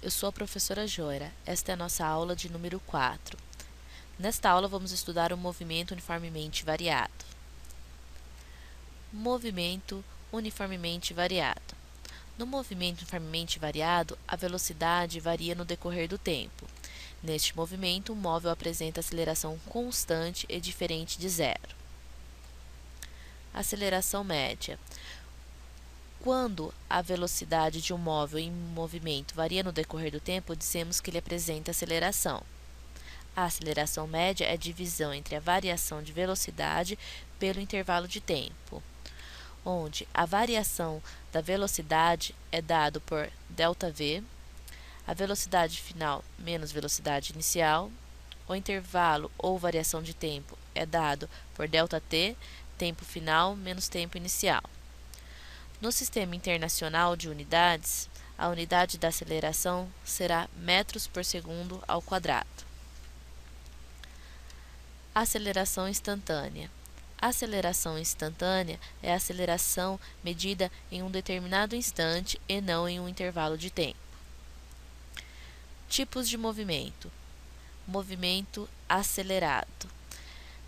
eu sou a professora Joira. Esta é a nossa aula de número 4. Nesta aula vamos estudar o movimento uniformemente variado. Movimento uniformemente variado. No movimento uniformemente variado, a velocidade varia no decorrer do tempo. Neste movimento, o móvel apresenta aceleração constante e diferente de zero. Aceleração média. Quando a velocidade de um móvel em movimento varia no decorrer do tempo, dizemos que ele apresenta aceleração. A aceleração média é a divisão entre a variação de velocidade pelo intervalo de tempo, onde a variação da velocidade é dado por ΔV, a velocidade final menos velocidade inicial, o intervalo ou variação de tempo é dado por ΔT, tempo final menos tempo inicial. No Sistema Internacional de Unidades, a unidade da aceleração será metros por segundo ao quadrado. Aceleração instantânea. A aceleração instantânea é a aceleração medida em um determinado instante e não em um intervalo de tempo. Tipos de movimento. Movimento acelerado.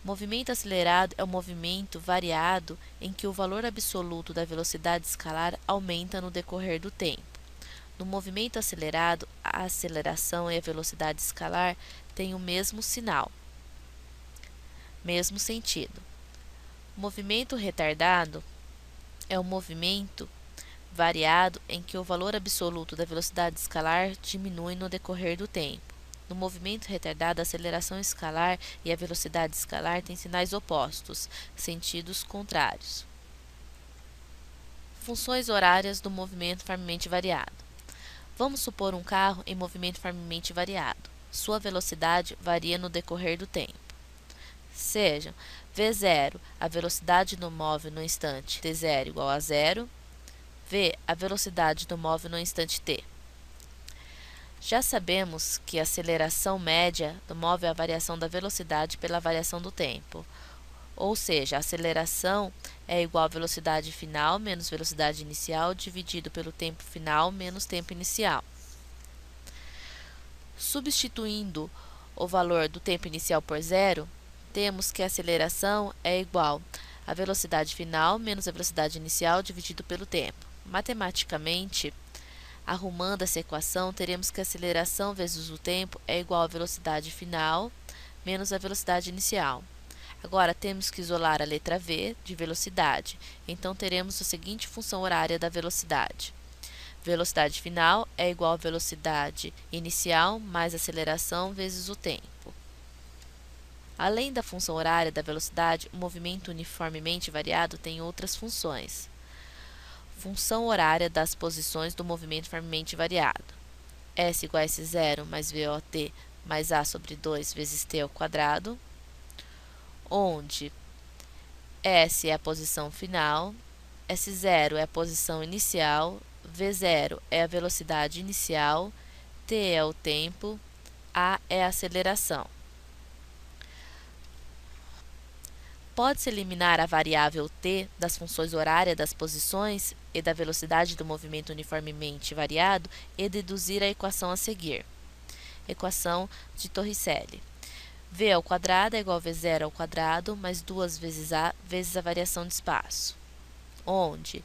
Movimento acelerado é o movimento variado em que o valor absoluto da velocidade escalar aumenta no decorrer do tempo. No movimento acelerado, a aceleração e a velocidade escalar têm o mesmo sinal, mesmo sentido. Movimento retardado é o movimento variado em que o valor absoluto da velocidade escalar diminui no decorrer do tempo. No movimento retardado, a aceleração escalar e a velocidade escalar têm sinais opostos, sentidos contrários. Funções horárias do movimento uniformemente variado. Vamos supor um carro em movimento uniformemente variado. Sua velocidade varia no decorrer do tempo. Sejam v0, a velocidade do móvel no instante t0 igual a zero, v, a velocidade do móvel no instante t. Já sabemos que a aceleração média do móvel é a variação da velocidade pela variação do tempo, ou seja, a aceleração é igual à velocidade final menos velocidade inicial dividido pelo tempo final menos tempo inicial. Substituindo o valor do tempo inicial por zero, temos que a aceleração é igual à velocidade final menos a velocidade inicial dividido pelo tempo. Matematicamente, arrumando essa equação, teremos que a aceleração vezes o tempo é igual à velocidade final menos a velocidade inicial. Agora, temos que isolar a letra V de velocidade, então teremos a seguinte função horária da velocidade. Velocidade final é igual à velocidade inicial mais aceleração vezes o tempo. Além da função horária da velocidade, o movimento uniformemente variado tem outras funções. Função horária das posições do movimento uniformemente variado. S igual a S0 mais VOT mais A sobre 2 vezes T ao quadrado, onde S é a posição final, S0 é a posição inicial, V0 é a velocidade inicial, T é o tempo, A é a aceleração. Pode-se eliminar a variável t das funções horárias das posições e da velocidade do movimento uniformemente variado e deduzir a equação a seguir. Equação de Torricelli. V ao quadrado é igual a V0 ao quadrado mais 2 vezes A vezes a variação de espaço, onde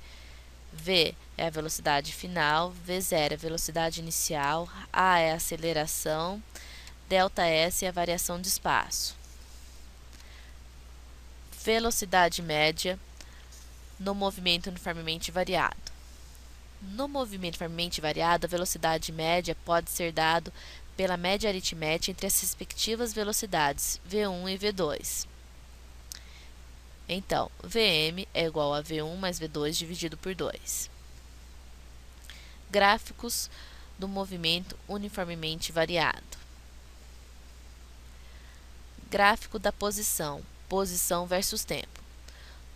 V é a velocidade final, V0 é a velocidade inicial, A é a aceleração, ΔS é a variação de espaço. Velocidade média no movimento uniformemente variado. No movimento uniformemente variado, a velocidade média pode ser dada pela média aritmética entre as respectivas velocidades v1 e v2. Então, Vm é igual a v1 mais v2 dividido por 2. Gráficos do movimento uniformemente variado. Gráfico da posição. Posição versus tempo.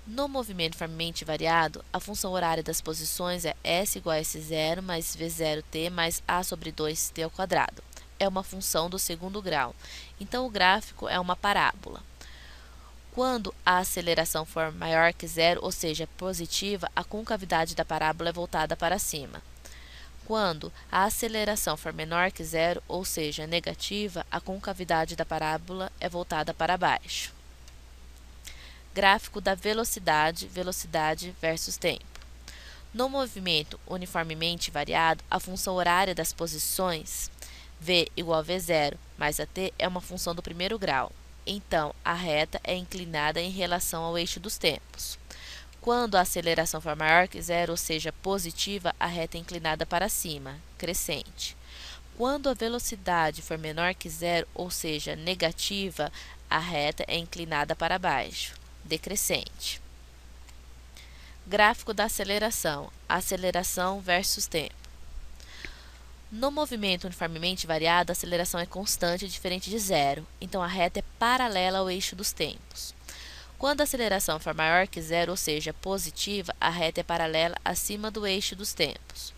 No movimento uniformemente variado, a função horária das posições é S igual a S0 mais V0t mais A sobre 2t ao quadrado. É uma função do segundo grau, então o gráfico é uma parábola. Quando a aceleração for maior que zero, ou seja, positiva, a concavidade da parábola é voltada para cima. Quando a aceleração for menor que zero, ou seja, negativa, a concavidade da parábola é voltada para baixo. Gráfico da velocidade, velocidade versus tempo. No movimento uniformemente variado, a função horária das posições v igual a v0 mais at é uma função do primeiro grau. Então, a reta é inclinada em relação ao eixo dos tempos. Quando a aceleração for maior que zero, ou seja, positiva, a reta é inclinada para cima, crescente. Quando a velocidade for menor que zero, ou seja, negativa, a reta é inclinada para baixo, decrescente. Gráfico da aceleração, aceleração versus tempo. No movimento uniformemente variado, a aceleração é constante, diferente de zero, então a reta é paralela ao eixo dos tempos. Quando a aceleração for maior que zero, ou seja, positiva, a reta é paralela acima do eixo dos tempos.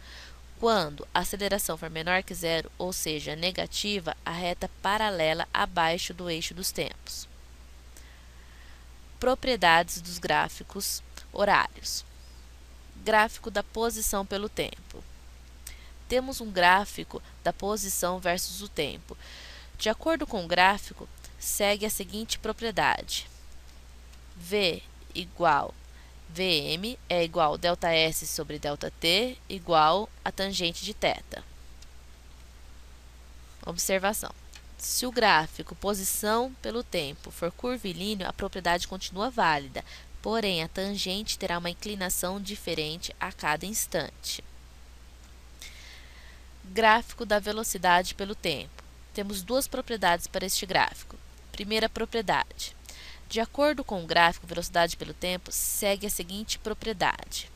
Quando a aceleração for menor que zero, ou seja, negativa, a reta é paralela abaixo do eixo dos tempos. Propriedades dos gráficos horários. Gráfico da posição pelo tempo. Temos um gráfico da posição versus o tempo. De acordo com o gráfico, segue a seguinte propriedade. V igual Vm é igual ΔS sobre ΔT igual a tangente de θ. Observação. Se o gráfico posição pelo tempo for curvilíneo, a propriedade continua válida, porém a tangente terá uma inclinação diferente a cada instante. Gráfico da velocidade pelo tempo. Temos duas propriedades para este gráfico. Primeira propriedade. De acordo com o gráfico velocidade pelo tempo, segue a seguinte propriedade.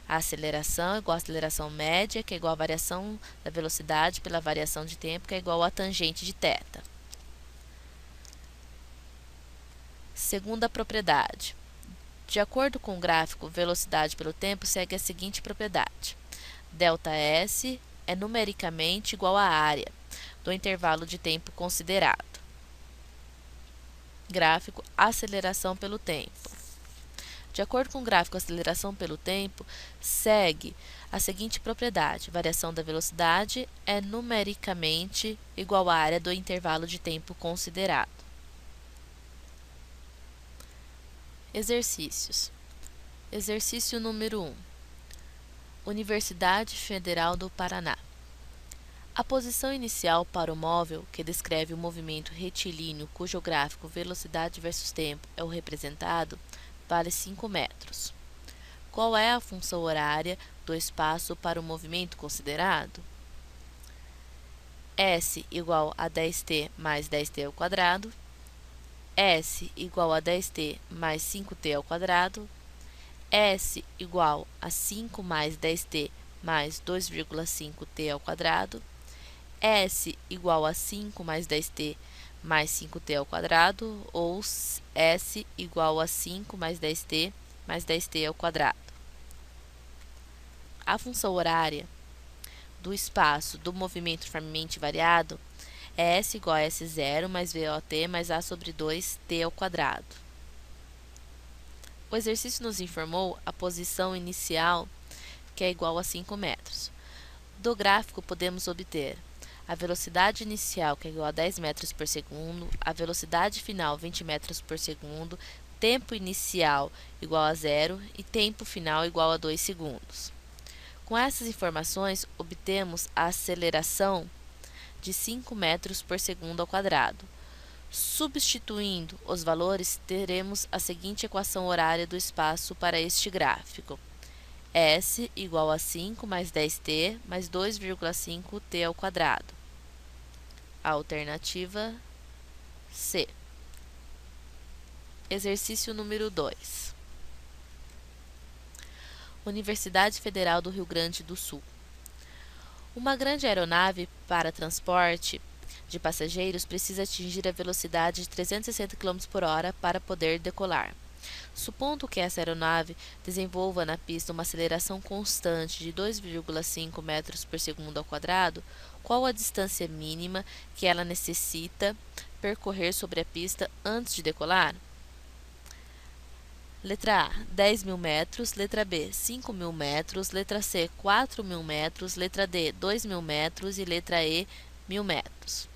A aceleração é igual à aceleração média, que é igual à variação da velocidade pela variação de tempo, que é igual à tangente de θ. Segunda propriedade. De acordo com o gráfico velocidade pelo tempo, segue a seguinte propriedade. ΔS é numericamente igual à área do intervalo de tempo considerado. Gráfico aceleração pelo tempo. De acordo com o gráfico aceleração pelo tempo, segue a seguinte propriedade. Variação da velocidade é numericamente igual à área do intervalo de tempo considerado. Exercícios. Exercício número 1. Universidade Federal do Paraná. A posição inicial para o móvel, que descreve o movimento retilíneo cujo gráfico velocidade versus tempo é o representado, vale 5 metros. Qual é a função horária do espaço para o movimento considerado? S igual a 10t mais 10t ao quadrado, S igual a 10t mais 5t ao quadrado, S igual a 5 mais 10t mais 2,5t ao quadrado, S igual a 5 mais 10t mais 5t ao quadrado, ou S igual a 5 mais 10t mais 10t ao quadrado. A função horária do espaço do movimento uniformemente variado é S igual a S0 mais VOT mais A sobre 2t ao quadrado. O exercício nos informou a posição inicial, que é igual a 5 metros. Do gráfico podemos obter a velocidade inicial, que é igual a 10 metros por segundo, a velocidade final, 20 metros por segundo, tempo inicial igual a 0 e tempo final igual a 2 segundos. Com essas informações, obtemos a aceleração de 5 metros por segundo ao quadrado. Substituindo os valores, teremos a seguinte equação horária do espaço para este gráfico. S igual a 5 mais 10t mais 2,5t ao quadrado. Alternativa C. Exercício número 2. Universidade Federal do Rio Grande do Sul. Uma grande aeronave para transporte de passageiros precisa atingir a velocidade de 360 km por hora para poder decolar. Supondo que essa aeronave desenvolva na pista uma aceleração constante de 2,5 metros por segundo ao quadrado, qual a distância mínima que ela necessita percorrer sobre a pista antes de decolar? Letra A, 10.000 metros. Letra B, 5.000 metros. Letra C, 4.000 metros. Letra D, 2.000 metros. E letra E, 1.000 metros.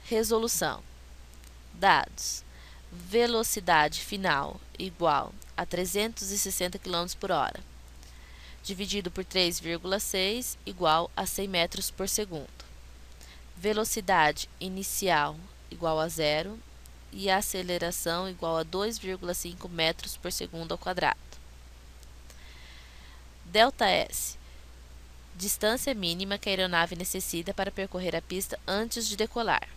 Resolução. Dados. Velocidade final igual a 360 km por hora, dividido por 3,6 igual a 100 metros por segundo. Velocidade inicial igual a zero e a aceleração igual a 2,5 metros por segundo ao quadrado. ΔS. Distância mínima que a aeronave necessita para percorrer a pista antes de decolar.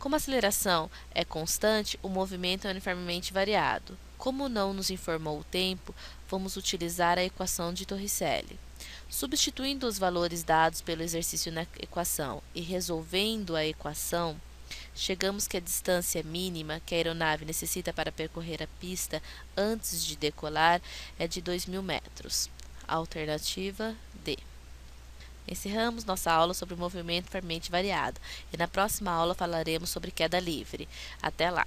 Como a aceleração é constante, o movimento é uniformemente variado. Como não nos informou o tempo, vamos utilizar a equação de Torricelli. Substituindo os valores dados pelo exercício na equação e resolvendo a equação, chegamos que a distância mínima que a aeronave necessita para percorrer a pista antes de decolar é de 2.000 metros. Alternativa D. Encerramos nossa aula sobre movimento uniformemente variado e na próxima aula falaremos sobre queda livre. Até lá!